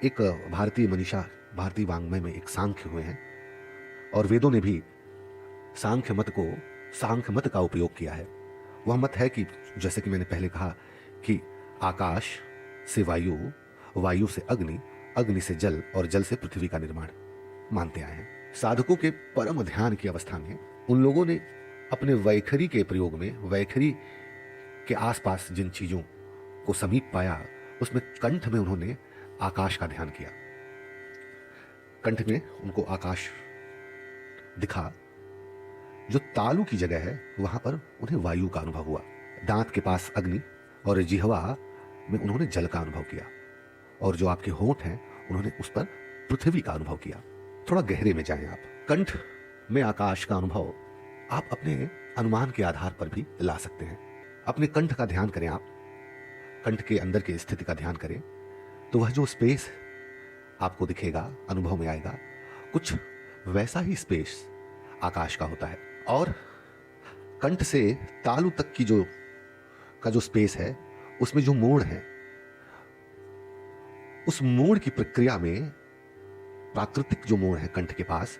एक भारतीय मनीषा, भारतीय वाङ्मय में एक सांख्य हुए हैं और वेदों ने भी सांख्य मत का उपयोग किया है। वह मत है कि जैसे कि मैंने पहले कहा कि आकाश से वायु, वायु से अग्नि, अग्नि से जल और जल से पृथ्वी का निर्माण मानते आए हैं। साधकों के परम ध्यान की अवस्था में उन लोगों ने अपने वैखरी के प्रयोग में, वैखरी के आसपास जिन चीजों को समीप पाया, उसमें कंठ में उन्होंने आकाश का ध्यान किया। कंठ में उनको आकाश दिखा। जो तालु की जगह है वहां पर उन्हें वायु का अनुभव हुआ। दांत के पास अग्नि और जिह्वा में उन्होंने जल का अनुभव किया, और जो आपके होंठ हैं उन्होंने उस पर पृथ्वी का अनुभव किया। थोड़ा गहरे में जाएं आप। कंठ में आकाश का अनुभव आप अपने अनुमान के आधार पर भी ला सकते हैं। अपने कंठ का ध्यान करें आप, कंठ के अंदर की स्थिति का ध्यान करें, तो वह जो स्पेस आपको दिखेगा, अनुभव में आएगा, कुछ वैसा ही स्पेस आकाश का होता है। और कंठ से तालु तक की जो स्पेस है, उसमें जो मोड़ है, उस मोड़ की प्रक्रिया में प्राकृतिक जो मोड़ है कंठ के पास,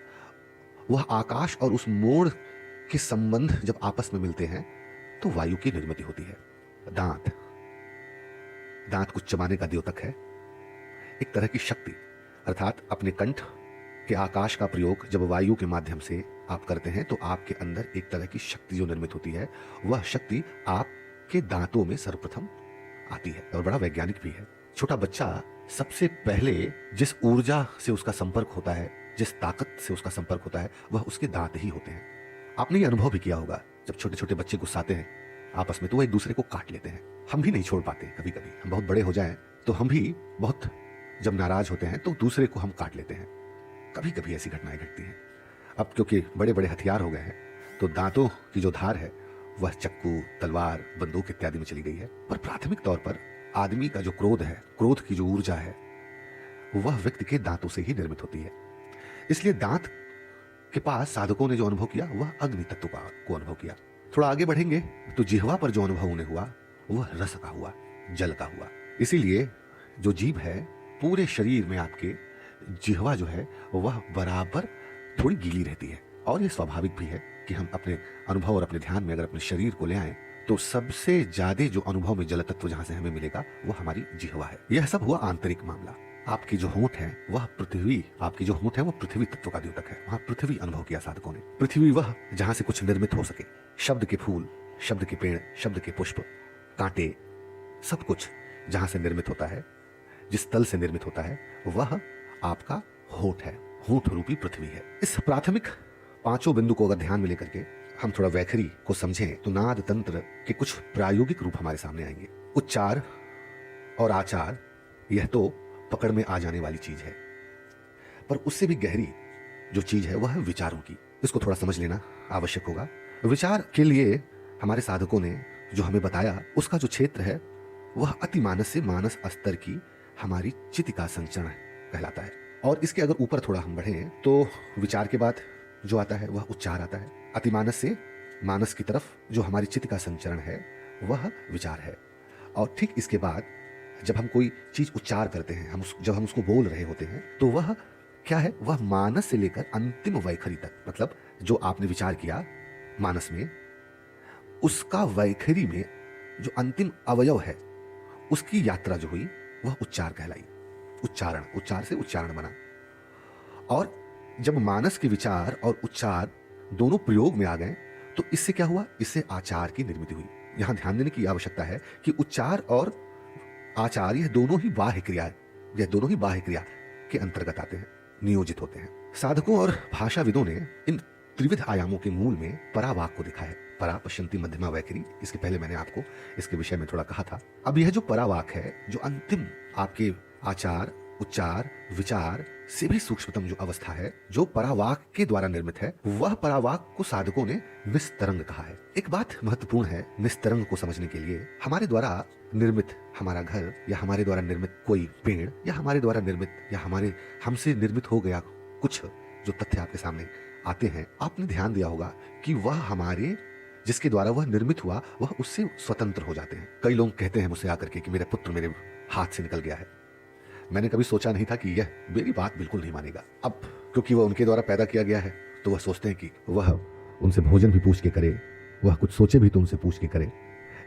वह आकाश और उस मोड़ के संबंध जब आपस में मिलते हैं तो वायु की निर्मित होती है। दांत कुछ चबाने का द्योतक है, एक तरह की शक्ति, अर्थात अपने कंठ के आकाश का प्रयोग जब वायु के माध्यम से आप करते हैं तो आपके अंदर एक तरह की शक्ति जो निर्मित होती है, वह शक्ति आपके दांतों में सर्वप्रथम आती है और बड़ा वैज्ञानिक भी है। छोटा बच्चा सबसे पहले जिस ऊर्जा से उसका संपर्क होता है, जिस ताकत से उसका संपर्क होता है, वह उसके दांत ही होते हैं। आपने ये अनुभव भी किया होगा, जब छोटे छोटे बच्चे गुस्साते हैं आपस में तो वह एक दूसरे को काट लेते हैं। हम भी नहीं छोड़ पाते। कभी कभी हम बहुत बड़े हो जाएं तो हम भी बहुत जब नाराज होते हैं तो दूसरे को हम काट लेते हैं। कभी कभी ऐसी घटनाएं घटती हैं। अब क्योंकि बड़े बड़े हथियार हो गए हैं तो दांतों की जो धार है वह चक्कू, तलवार, बंदूक इत्यादि में चली गई है। पर प्राथमिक तौर पर आदमी का जो क्रोध है, क्रोध की जो ऊर्जा है, वह व्यक्ति के दांतों से ही निर्मित होती है। इसलिए दांत के पास साधकों ने जो अनुभव किया वह अग्नि तत्व को अनुभव किया। थोड़ा आगे बढ़ेंगे तो जिह्वा पर जो अनुभव उन्हें हुआ वह रस का हुआ, जल का हुआ। इसीलिए जो जीभ है, पूरे शरीर में आपके जिह्वा जो है वह बराबर थोड़ी गीली रहती है। और यह स्वाभाविक भी है कि हम अपने अनुभव और अपने ध्यान में अगर अपने शरीर को ले आए तो सबसे ज्यादा जो अनुभव में जल तत्व जहां से हमें मिलेगा वह हमारी जिह्वा है। यह सब हुआ आंतरिक मामला। आपकी जो होंठ है वह पृथ्वी, आपकी जो होंठ है वह पृथ्वी तत्व का द्योतक है। वहां पृथ्वी अनुभव किया साधकों ने। पृथ्वी वह जहां से कुछ निर्मित हो सके। शब्द के फूल, शब्द के पेड़, शब्द के पुष्प, कांटे, सब कुछ जहां से निर्मित होता है, जिस तल से निर्मित होता है, वह आपका होंठ है। होंठ रूपी पृथ्वी है। इस प्राथमिक पांचों बिंदु को अगर ध्यान में लेकर के हम थोड़ा वैखरी को समझें तो नाद तंत्र के कुछ प्रायोगिक रूप हमारे सामने आएंगे। उच्चार और आचार यह तो पकड़ में आ जाने वाली चीज है, पर उससे भी गहरी जो चीज है वह है विचारों की। इसको थोड़ा समझ लेना आवश्यक होगा। विचार के लिए हमारे साधकों ने जो हमें बताया उसका जो क्षेत्र है वह अति मानस से मानस स्तर की हमारी चित्त का संचरण कहलाता है। और इसके अगर ऊपर थोड़ा हम बढ़ें तो विचार के बाद जो आता है वह उच्चार आता है। अतिमानस से मानस की तरफ जो हमारी चित्त का संचरण है वह विचार है। और ठीक इसके बाद जब हम कोई चीज उच्चार करते हैं, जब हम उसको बोल रहे होते हैं तो वह क्या है, वह मानस से लेकर अंतिम वैखरी तक, मतलब जो आपने विचार किया मानस में, उसका वैखरी में जो अंतिम अवयव है उसकी यात्रा जो हुई वह उच्चार कहलाई। उच्चारण, उच्चार से उच्चारण बना। और जब मानस के विचार और उच्चार दोनों प्रयोग में आ गए तो इससे क्या हुआ, इससे आचार की निर्मित हुई। यहां ध्यान देने की आवश्यकता है कि उच्चार और आचार यह दोनों ही बाह्य क्रिया के अंतर्गत आते हैं, नियोजित होते हैं। साधकों और भाषाविदों ने इन त्रिविध आयामों के मूल में परावाक को देखा है। परा, पश्यंती, मध्यमा, वैखरी। इसके पहले मैंने आपको इसके विषय में थोड़ा कहा था। अब यह जो परावाक है, जो अंतिम आपके आचार, उच्चार, विचार से भी सूक्ष्मतम जो अवस्था है, जो परावाक के द्वारा निर्मित है, वह परावाक को साधकों ने निस्तरंग कहा है। एक बात महत्वपूर्ण है निस्तरंग को समझने के लिए। हमारे द्वारा निर्मित हमारा घर, या हमारे द्वारा निर्मित कोई पेड़, या हमारे द्वारा निर्मित या हमसे निर्मित हो गया कुछ जो तथ्य आपके सामने आते हैं, आपने ध्यान दिया होगा कि वह हमारे, जिसके द्वारा वह निर्मित हुआ, वह उससे स्वतंत्र हो जाते हैं। कई लोग कहते हैं मुझसे आकर के कि मेरा पुत्र मेरे हाथ से निकल गया है। मैंने कभी सोचा नहीं था कि यह मेरी बात बिल्कुल नहीं मानेगा। अब क्योंकि वह उनके द्वारा पैदा किया गया है तो वह सोचते हैं कि वह उनसे भोजन भी पूछ के करे, वह कुछ सोचे भी तो उनसे पूछ के करे।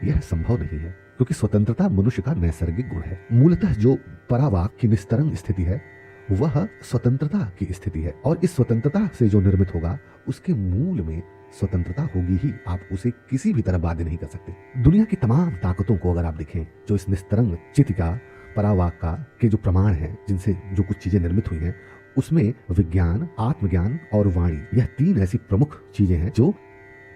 यह संभव नहीं है, क्योंकि स्वतंत्रता मनुष्य का नैसर्गिक गुण है। मूलतः जो परावाक की निस्तरंग स्थिति है वह स्वतंत्रता की स्थिति है, और इस स्वतंत्रता से जो निर्मित होगा उसके मूल में स्वतंत्रता होगी ही। आप उसे किसी भी तरह बाध्य नहीं कर सकते। दुनिया की तमाम ताकतों को अगर आप देखें, जो इस निस्तरंग चित्त का, परावाक का के जो प्रमाण हैं, जिनसे जो कुछ चीजें निर्मित हुई हैं, उसमें विज्ञान, आत्मज्ञान और वाणी, यह तीन ऐसी प्रमुख चीजें हैं जो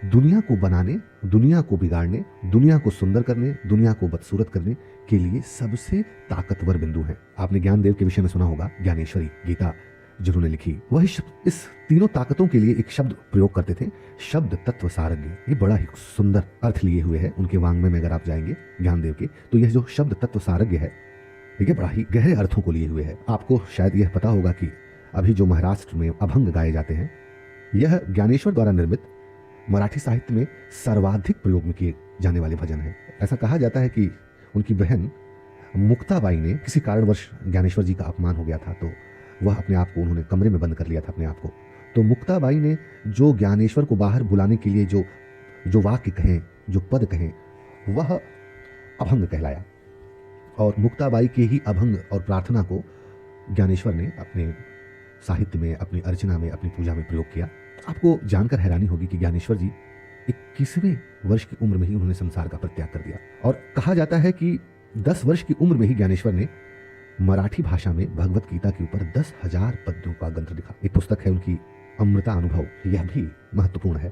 दुनिया को बनाने, दुनिया को बिगाड़ने, दुनिया को सुंदर करने, दुनिया को बदसूरत करने के लिए सबसे ताकतवर बिंदु हैं। आपने ज्ञानदेव के विषय में सुना होगा, ज्ञानेश्वरी गीता जिन्होंने लिखी, वह इस तीनों ताकतों के लिए एक शब्द प्रयोग करते थे, शब्द तत्व सारज्ञ। ये बड़ा ही सुंदर अर्थ लिए हुए है उनके वांग्मय में। अगर आप जाएंगे ज्ञानदेव के, तो यह जो शब्द तत्व सारज्ञ है, ये बड़ा ही गहरे अर्थों को लिए हुए है। आपको शायद यह पता होगा कि अभी जो महाराष्ट्र में अभंग गाए जाते हैं, यह ज्ञानेश्वर द्वारा निर्मित मराठी साहित्य में सर्वाधिक प्रयोग में किए जाने वाले भजन हैं। ऐसा कहा जाता है कि उनकी बहन मुक्ताबाई ने किसी कारणवश ज्ञानेश्वर जी का अपमान हो गया था, तो वह अपने आप को, उन्होंने कमरे में बंद कर लिया था अपने आप को। तो मुक्ताबाई ने जो ज्ञानेश्वर को बाहर बुलाने के लिए जो वाक्य कहें, जो पद कहें, वह अभंग कहलाया। और मुक्ताबाई के ही अभंग और प्रार्थना को ज्ञानेश्वर ने अपने साहित्य में, अपनी अर्चना में, अपनी पूजा में प्रयोग किया। आपको जानकर हैरानी होगी कि ज्ञानेश्वर जी 21वें वर्ष की उम्र में ही उन्होंने संसार का परित्याग कर दिया। और कहा जाता है कि 10 वर्ष की उम्र में ही ज्ञानेश्वर ने मराठी भाषा में भगवत गीता के ऊपर 10,000 पद्यों का ग्रंथ लिखा। एक पुस्तक है उनकी, अमृता अनुभव, यह भी महत्वपूर्ण है।